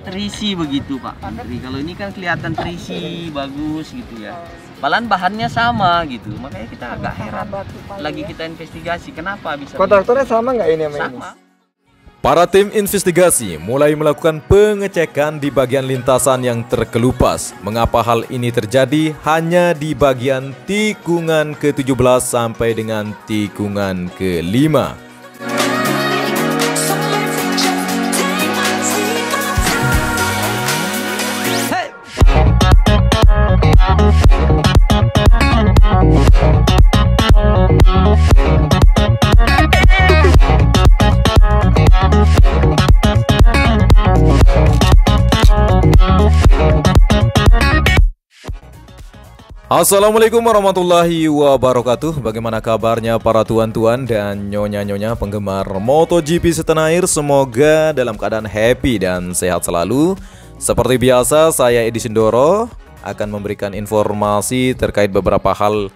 terisi begitu Pak Menteri. Kalau ini kan kelihatan terisi bagus gitu ya. Malahan bahannya sama gitu, makanya kita agak heran. Lagi kita investigasi kenapa bisa kontraktornya sama nggak ini sama ini? sama. Para tim investigasi mulai melakukan pengecekan di bagian lintasan yang terkelupas. Mengapa hal ini terjadi hanya di bagian tikungan ke-17 sampai dengan tikungan ke-5. Assalamualaikum warahmatullahi wabarakatuh. Bagaimana kabarnya para tuan-tuan dan nyonya-nyonya penggemar MotoGP setanah air? Semoga dalam keadaan happy dan sehat selalu. Seperti biasa, saya Edi Sindoro akan memberikan informasi terkait beberapa hal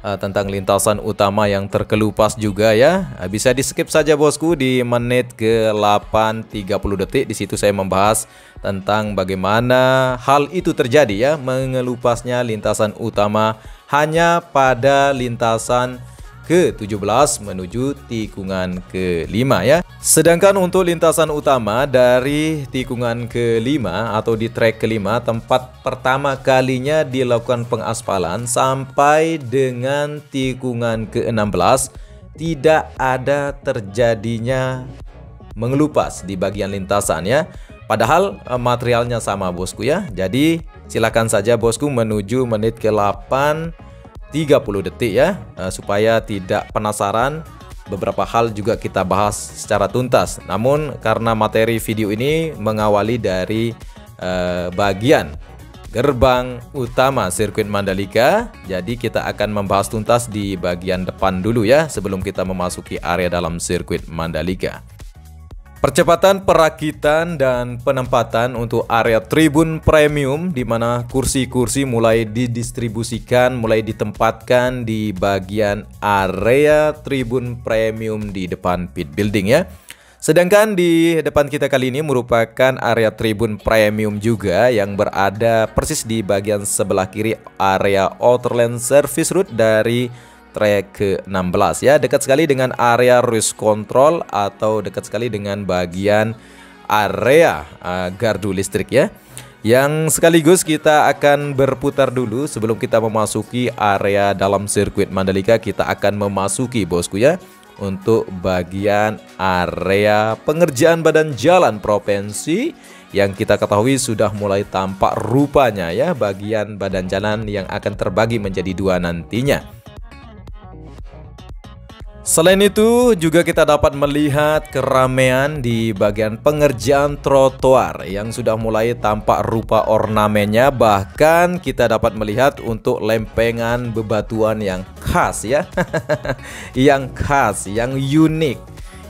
tentang lintasan utama yang terkelupas juga ya. Bisa di skip saja bosku di menit ke 8.30 detik. Di situ saya membahas tentang bagaimana hal itu terjadi ya, mengelupasnya lintasan utama hanya pada lintasan ke-17 menuju tikungan ke-5 ya. Sedangkan untuk lintasan utama dari tikungan ke-5 atau di trek ke-5, tempat pertama kalinya dilakukan pengaspalan sampai dengan tikungan ke-16 tidak ada terjadinya mengelupas di bagian lintasan ya. Padahal materialnya sama bosku ya. Jadi silakan saja bosku menuju menit ke 8.30 detik ya, supaya tidak penasaran. Beberapa hal juga kita bahas secara tuntas. Namun karena materi video ini mengawali dari bagian gerbang utama sirkuit Mandalika, jadi kita akan membahas tuntas di bagian depan dulu ya, sebelum kita memasuki area dalam sirkuit Mandalika. Percepatan perakitan dan penempatan untuk area tribun premium, di mana kursi-kursi mulai didistribusikan, mulai ditempatkan di bagian area tribun premium di depan pit building ya. Sedangkan di depan kita kali ini merupakan area tribun premium juga yang berada persis di bagian sebelah kiri area outer lane service route dari trek ke-16 ya, dekat sekali dengan area race control atau dekat sekali dengan bagian area gardu listrik ya. Yang sekaligus kita akan berputar dulu sebelum kita memasuki area dalam sirkuit Mandalika. Kita akan memasuki bosku ya untuk bagian area pengerjaan badan jalan provinsi yang kita ketahui sudah mulai tampak rupanya ya, bagian badan jalan yang akan terbagi menjadi dua nantinya. Selain itu juga kita dapat melihat keramaian di bagian pengerjaan trotoar yang sudah mulai tampak rupa ornamennya. Bahkan kita dapat melihat untuk lempengan bebatuan yang khas ya, yang khas, yang unik,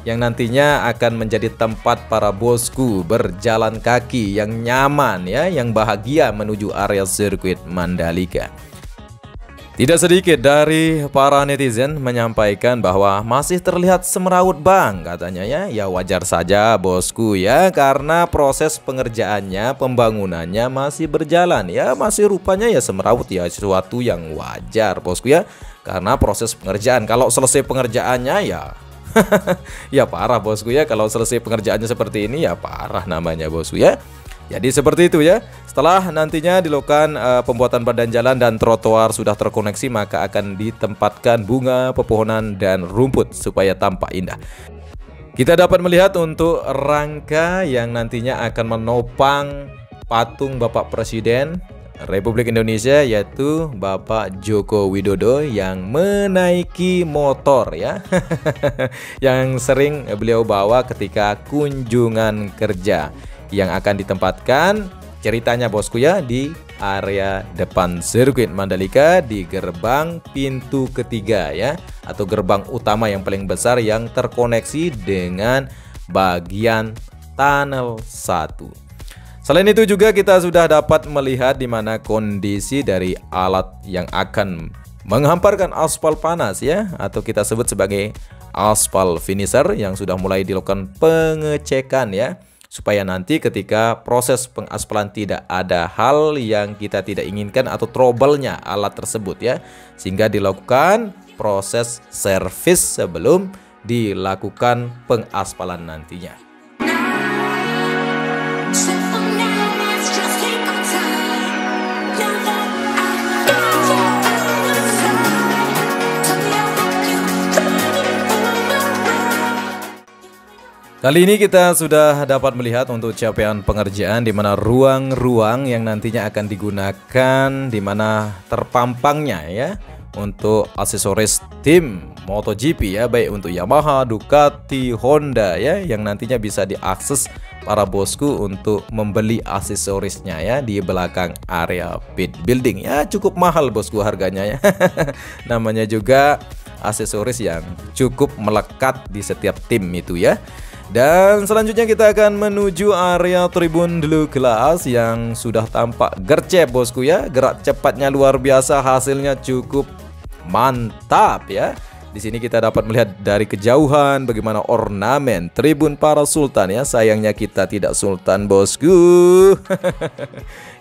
yang nantinya akan menjadi tempat para bosku berjalan kaki yang nyaman ya, yang bahagia menuju area sirkuit Mandalika. Tidak sedikit dari para netizen menyampaikan bahwa masih terlihat semrawut bang katanya ya. Ya wajar saja bosku ya, karena proses pengerjaannya, pembangunannya masih berjalan ya, masih rupanya ya semrawut ya, sesuatu yang wajar bosku ya. Karena proses pengerjaan, kalau selesai pengerjaannya ya ya parah bosku ya. Kalau selesai pengerjaannya seperti ini ya parah namanya bosku ya. Jadi seperti itu ya. Setelah nantinya dilakukan pembuatan badan jalan dan trotoar sudah terkoneksi, maka akan ditempatkan bunga, pepohonan, dan rumput supaya tampak indah. Kita dapat melihat untuk rangka yang nantinya akan menopang patung Bapak Presiden Republik Indonesia, yaitu Bapak Joko Widodo yang menaiki motor ya yang sering beliau bawa ketika kunjungan kerja, yang akan ditempatkan ceritanya bosku ya di area depan sirkuit Mandalika di gerbang pintu ketiga ya, atau gerbang utama yang paling besar yang terkoneksi dengan bagian tunnel 1. Selain itu juga kita sudah dapat melihat di mana kondisi dari alat yang akan menghamparkan aspal panas ya, atau kita sebut sebagai aspal finisher, yang sudah mulai dilakukan pengecekan ya, supaya nanti ketika proses pengaspalan tidak ada hal yang kita tidak inginkan atau trouble-nya alat tersebut ya, sehingga dilakukan proses servis sebelum dilakukan pengaspalan nantinya. Kali ini kita sudah dapat melihat untuk capaian pengerjaan di mana ruang-ruang yang nantinya akan digunakan, di mana terpampangnya ya untuk aksesoris tim MotoGP ya, baik untuk Yamaha, Ducati, Honda ya, yang nantinya bisa diakses para bosku untuk membeli aksesorisnya ya di belakang area pit building ya. Cukup mahal bosku harganya ya. Namanya juga aksesoris yang cukup melekat di setiap tim itu ya. Dan selanjutnya kita akan menuju area tribun dulu kelas yang sudah tampak gercep bosku ya. Gerak cepatnya luar biasa, hasilnya cukup mantap ya. Di sini kita dapat melihat dari kejauhan bagaimana ornamen tribun para sultan ya. Sayangnya kita tidak sultan bosku.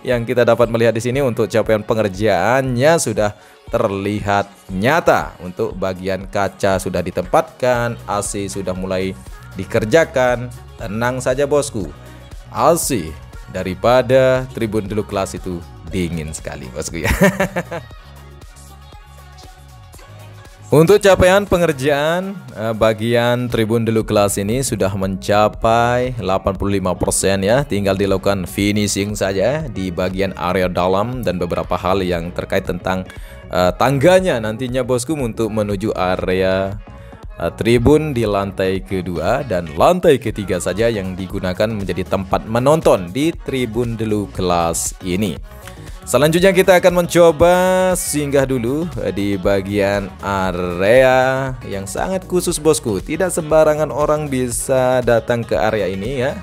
Yang kita dapat melihat di sini untuk capaian pengerjaannya sudah terlihat nyata. Untuk bagian kaca sudah ditempatkan, AC sudah mulai dikerjakan. Tenang saja bosku, AC daripada tribun dulu kelas itu dingin sekali bosku ya. Untuk capaian pengerjaan bagian tribun dulu kelas ini sudah mencapai 85% ya. Tinggal dilakukan finishing saja di bagian area dalam dan beberapa hal yang terkait tentang tangganya nantinya bosku untuk menuju area tribun di lantai kedua dan lantai ketiga saja yang digunakan menjadi tempat menonton di tribun dulu kelas ini. Selanjutnya kita akan mencoba singgah dulu di bagian area yang sangat khusus bosku. Tidak sembarangan orang bisa datang ke area ini ya.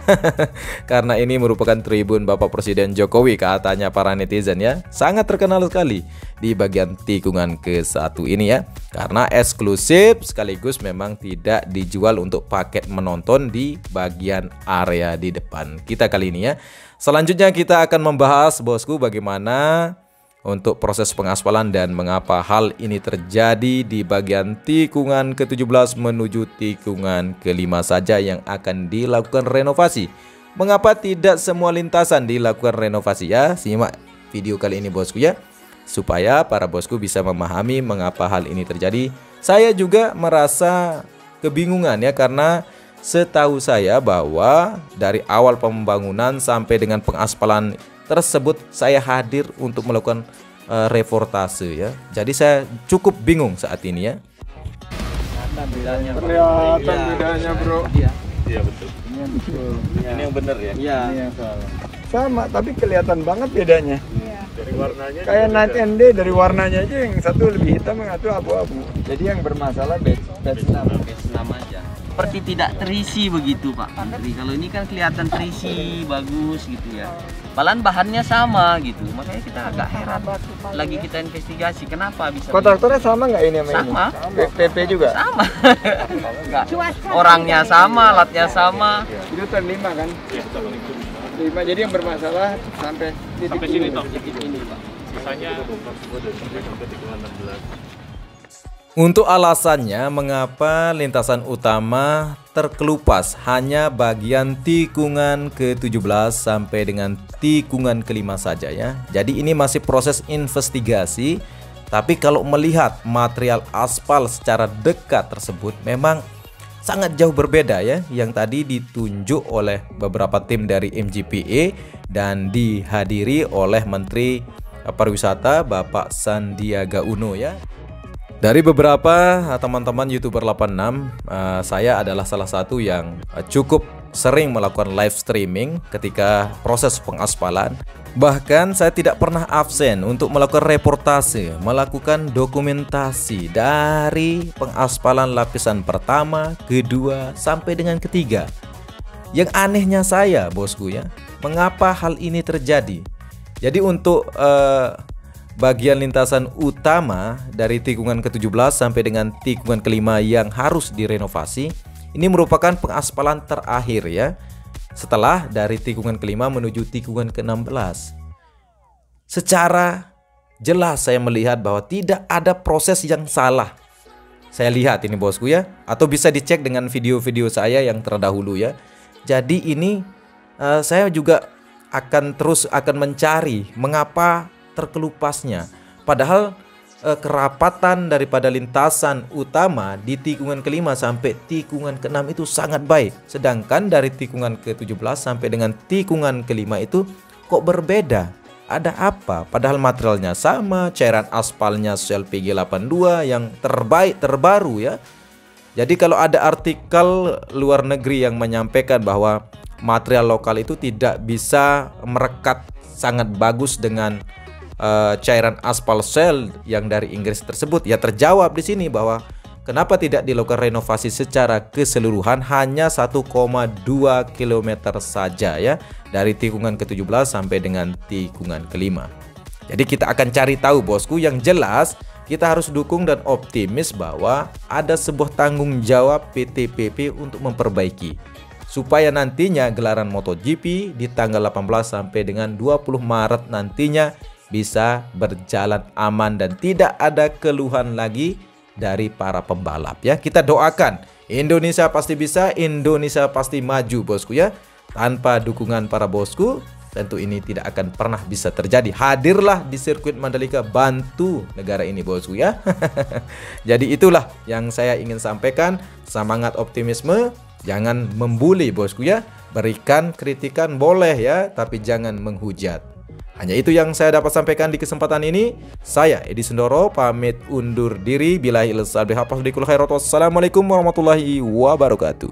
Karena ini merupakan tribun Bapak Presiden Jokowi katanya para netizen ya. Sangat terkenal sekali di bagian tikungan ke-1 ini ya. Karena eksklusif sekaligus memang tidak dijual untuk paket menonton di bagian area di depan kita kali ini ya. Selanjutnya kita akan membahas bosku bagaimana untuk proses pengaspalan dan mengapa hal ini terjadi di bagian tikungan ke-17 menuju tikungan ke-5 saja yang akan dilakukan renovasi. Mengapa tidak semua lintasan dilakukan renovasi ya? Simak video kali ini bosku ya, supaya para bosku bisa memahami mengapa hal ini terjadi. Saya juga merasa kebingungan ya, karena setahu saya bahwa dari awal pembangunan sampai dengan pengaspalan tersebut saya hadir untuk melakukan reportase ya. Jadi saya cukup bingung saat ini ya. Kelihatan bedanya bro. Iya betul. Ini yang benar ya. Iya. Ini yang salah. Sama tapi kelihatan banget bedanya. Dari warnanya Kayak Night and Day, dari warnanya aja yang satu lebih hitam, yang satu abu-abu. Jadi yang bermasalah batch 6 aja. Seperti tidak terisi begitu Pak Menteri. Kalau ini kan kelihatan terisi, bagus gitu ya. Malahan bahannya sama gitu. Makanya kita agak heran. Lagi kita investigasi kenapa bisa kontraktornya sama nggak ini sama Sama. ini? PP juga? sama. Enggak. Orangnya sama, alatnya sama. Itu tahun 5 kan? Iya, tahun itu. 5, jadi yang bermasalah sampai titik Sampai sini ini. toh. Titik ini Pak. Sisanya sampai tikungan 16. Untuk alasannya mengapa lintasan utama terkelupas hanya bagian tikungan ke-17 sampai dengan tikungan ke-5 saja ya. Jadi ini masih proses investigasi. Tapi kalau melihat material aspal secara dekat tersebut memang sangat jauh berbeda ya. Yang tadi ditunjuk oleh beberapa tim dari MGPA dan dihadiri oleh Menteri Pariwisata Bapak Sandiaga Uno ya. Dari beberapa teman-teman YouTuber 86, saya adalah salah satu yang cukup sering melakukan live streaming ketika proses pengaspalan. Bahkan saya tidak pernah absen untuk melakukan reportase, melakukan dokumentasi dari pengaspalan lapisan pertama, kedua, sampai dengan ketiga. Yang anehnya saya bosku ya, mengapa hal ini terjadi? Jadi untuk bagian lintasan utama dari tikungan ke-17 sampai dengan tikungan ke-5 yang harus direnovasi, ini merupakan pengaspalan terakhir ya. setelah dari tikungan kelima menuju tikungan ke-16. Secara jelas saya melihat bahwa tidak ada proses yang salah. Saya lihat ini bosku ya, atau bisa dicek dengan video-video saya yang terdahulu ya. Jadi ini saya juga akan mencari mengapa terkelupasnya. Padahal kerapatan daripada lintasan utama di tikungan kelima sampai tikungan ke-6 itu sangat baik. Sedangkan dari tikungan ke-17 sampai dengan tikungan kelima itu kok berbeda. Ada apa? Padahal materialnya sama, cairan aspalnya Shell PG82 yang terbaru ya. Jadi kalau ada artikel luar negeri yang menyampaikan bahwa material lokal itu tidak bisa merekat sangat bagus dengan cairan aspal Shell yang dari Inggris tersebut, ya terjawab di sini bahwa kenapa tidak dilakukan renovasi secara keseluruhan hanya 1,2 km saja ya, dari tikungan ke-17 sampai dengan tikungan kelima. Jadi kita akan cari tahu bosku, yang jelas kita harus dukung dan optimis bahwa ada sebuah tanggung jawab PT PP untuk memperbaiki supaya nantinya gelaran MotoGP di tanggal 18 sampai dengan 20 Maret nantinya bisa berjalan aman dan tidak ada keluhan lagi dari para pembalap ya. Kita doakan Indonesia pasti bisa, Indonesia pasti maju bosku ya. Tanpa dukungan para bosku tentu ini tidak akan pernah bisa terjadi. Hadirlah di sirkuit Mandalika, bantu negara ini bosku ya. Jadi itulah yang saya ingin sampaikan. Semangat optimisme, jangan membuli bosku ya. Berikan kritikan boleh ya, tapi jangan menghujat. Hanya itu yang saya dapat sampaikan di kesempatan ini. Saya Edi Sundoro pamit undur diri. Billahi ilaihi. Wassalamualaikum warahmatullahi wabarakatuh.